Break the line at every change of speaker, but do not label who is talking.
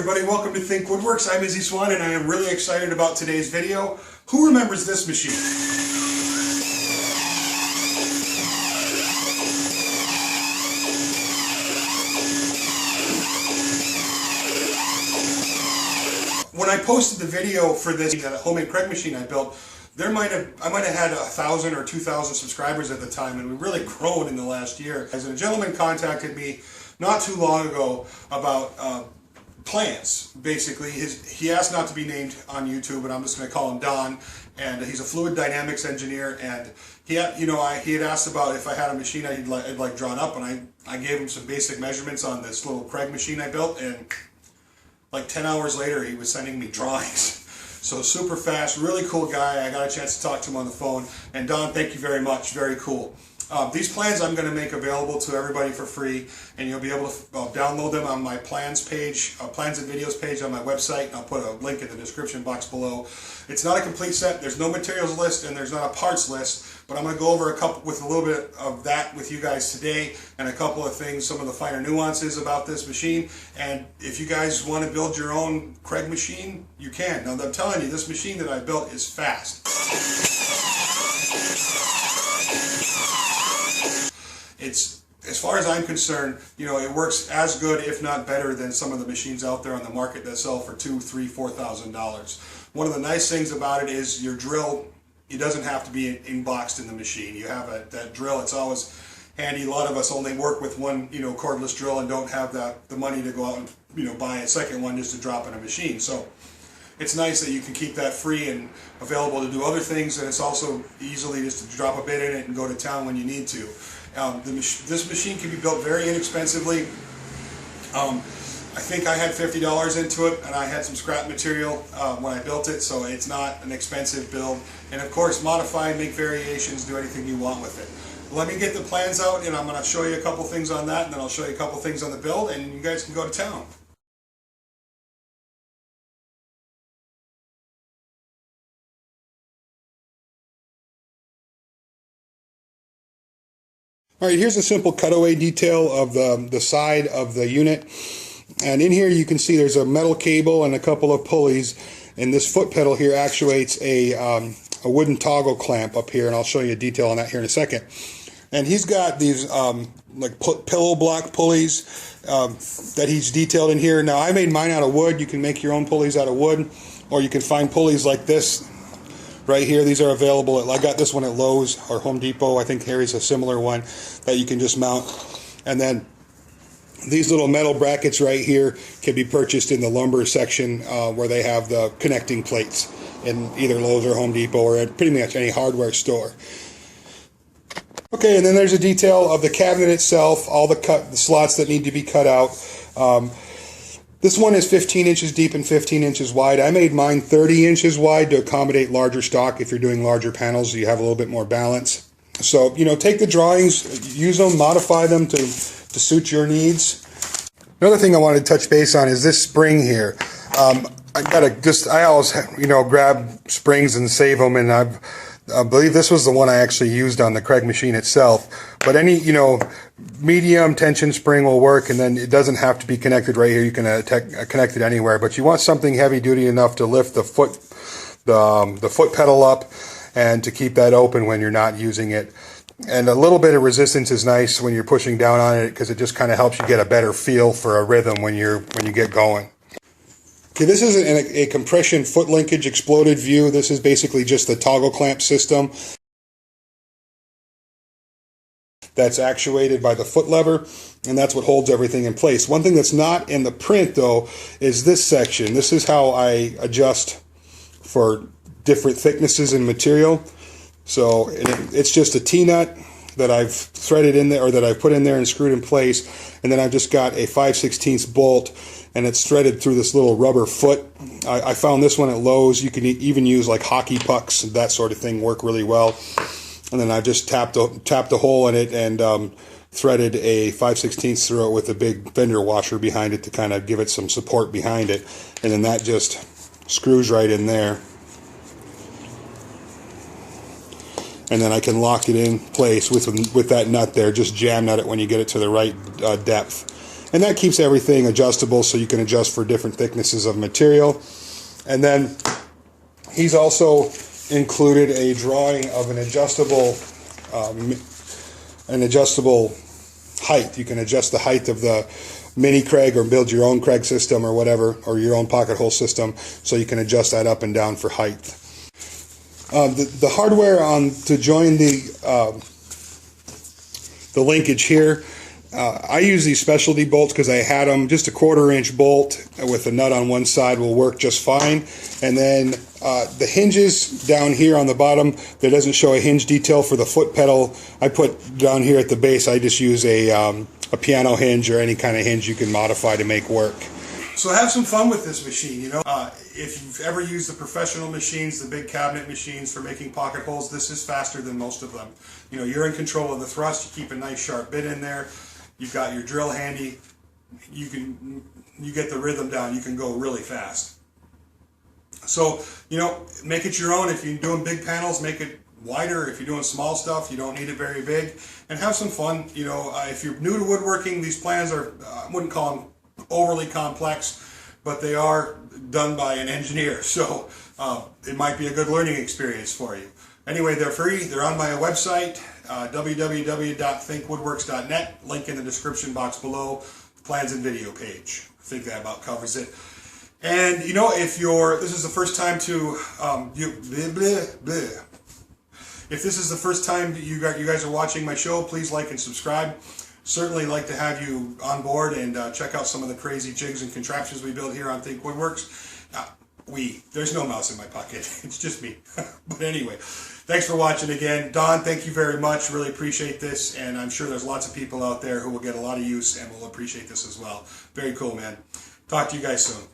everybody, welcome to Think Woodworks. I'm Izzy Swan and I am really excited about today's video. Who remembers this machine? When I posted the video for this homemade Kreg machine I built, I might have had 1,000 or 2,000 subscribers at the time, and we've really grown in the last year. As a gentleman contacted me not too long ago about plans. Basically, he asked not to be named on YouTube, and I'm just going to call him Don. And he's a fluid dynamics engineer, and he had asked about if I had a machine I'd like drawn up, and I gave him some basic measurements on this little Kreg machine I built, and like 10 hours later he was sending me drawings. So super fast, really cool guy. I got a chance to talk to him on the phone. And Don, thank you very much, very cool. These plans I'm going to make available to everybody for free, and you'll be able to download them on my plans page, plans and videos page on my website, and I'll put a link in the description box below. It's not a complete set, there's no materials list, and there's not a parts list, but I'm going to go over a little bit of that with you guys today, and a couple of things, some of the finer nuances about this machine. And if you guys want to build your own Kreg machine, you can. Now I'm telling you, this machine that I built is fast. As far as I'm concerned, it works as good, if not better, than some of the machines out there on the market that sell for $2,000, $3,000, $4,000. One of the nice things about it is your drill, it doesn't have to be inboxed in the machine. You have that drill, it's always handy. A lot of us only work with one cordless drill and don't have the money to go out and buy a second one just to drop in a machine. So it's nice that you can keep that free and available to do other things, and it's also easily just to drop a bit in it and go to town when you need to. This machine can be built very inexpensively. I think I had $50 into it, and I had some scrap material when I built it, so it's not an expensive build. And of course, modify, make variations, do anything you want with it. Let me get the plans out, and I'm going to show you a couple things on that, and then I'll show you a couple things on the build, and you guys can go to town. Alright, here's a simple cutaway detail of the side of the unit. And in here you can see there's a metal cable and a couple of pulleys. And this foot pedal here actuates a wooden toggle clamp up here. And I'll show you a detail on that here in a second. And he's got these like pillow block pulleys that he's detailed in here. Now I made mine out of wood. You can make your own pulleys out of wood. Or you can find pulleys like this. Right here, these are available. I got this one at Lowe's or Home Depot. I think Harry's a similar one that you can just mount. And then these little metal brackets right here can be purchased in the lumber section where they have the connecting plates in either Lowe's or Home Depot or at pretty much any hardware store. Okay, and then there's a detail of the cabinet itself, all the slots that need to be cut out. This one is 15 inches deep and 15 inches wide. I made mine 30 inches wide to accommodate larger stock. If you're doing larger panels, you have a little bit more balance. So, take the drawings, use them, modify them to suit your needs. Another thing I wanted to touch base on is this spring here. I always, grab springs and save them, and I believe this was the one I actually used on the Kreg machine itself. But any, medium tension spring will work, and then it doesn't have to be connected right here. You can connect it anywhere. But you want something heavy duty enough to lift the foot pedal up and to keep that open when you're not using it. And a little bit of resistance is nice when you're pushing down on it, because it just kind of helps you get a better feel for a rhythm when you get going. Okay, this is a compression foot linkage exploded view. This is basically just the toggle clamp system that's actuated by the foot lever, and that's what holds everything in place. One thing that's not in the print, though, is this section. This is how I adjust for different thicknesses in material. So it's just a T-nut that I've threaded in there, or that I've put in there and screwed in place, and then I've just got a 5/16 bolt, and it's threaded through this little rubber foot. I found this one at Lowe's. You can even use like hockey pucks and that sort of thing, work really well. And then I just tapped a hole in it and threaded a 5/16 through it with a big fender washer behind it to kind of give it some support behind it. And then that just screws right in there. And then I can lock it in place with that nut there. Just jam nut it when you get it to the right depth. And that keeps everything adjustable so you can adjust for different thicknesses of material. And then he's also included a drawing of an adjustable height. You can adjust the height of the mini Kreg or build your own Kreg system or whatever, or your own pocket hole system, so you can adjust that up and down for height. The hardware to join the linkage here, I use these specialty bolts because I had them. Just a 1/4 inch bolt with a nut on one side will work just fine. And then the hinges down here on the bottom, there doesn't show a hinge detail for the foot pedal. I put down here at the base, I just use a piano hinge or any kind of hinge you can modify to make work. So have some fun with this machine, you know. If you've ever used the professional machines, the big cabinet machines for making pocket holes, this is faster than most of them. You know, you're in control of the thrust, you keep a nice sharp bit in there, you've got your drill handy, you get the rhythm down, you can go really fast. So, you know, make it your own. If you're doing big panels, make it wider. If you're doing small stuff, you don't need it very big. And have some fun. You know, if you're new to woodworking, these plans are, I wouldn't call them overly complex, but they are done by an engineer. So it might be a good learning experience for you. Anyway, they're free. They're on my website, www.thinkwoodworks.net. Link in the description box below. Plans and video page. I think that about covers it. And you know, if this is the first time if this is the first time you guys are watching my show, please like and subscribe. Certainly like to have you on board and check out some of the crazy jigs and contraptions we build here on Think Woodworks. There's no mouse in my pocket. It's just me. But anyway, thanks for watching again. Don, thank you very much. Really appreciate this. And I'm sure there's lots of people out there who will get a lot of use and will appreciate this as well. Very cool, man. Talk to you guys soon.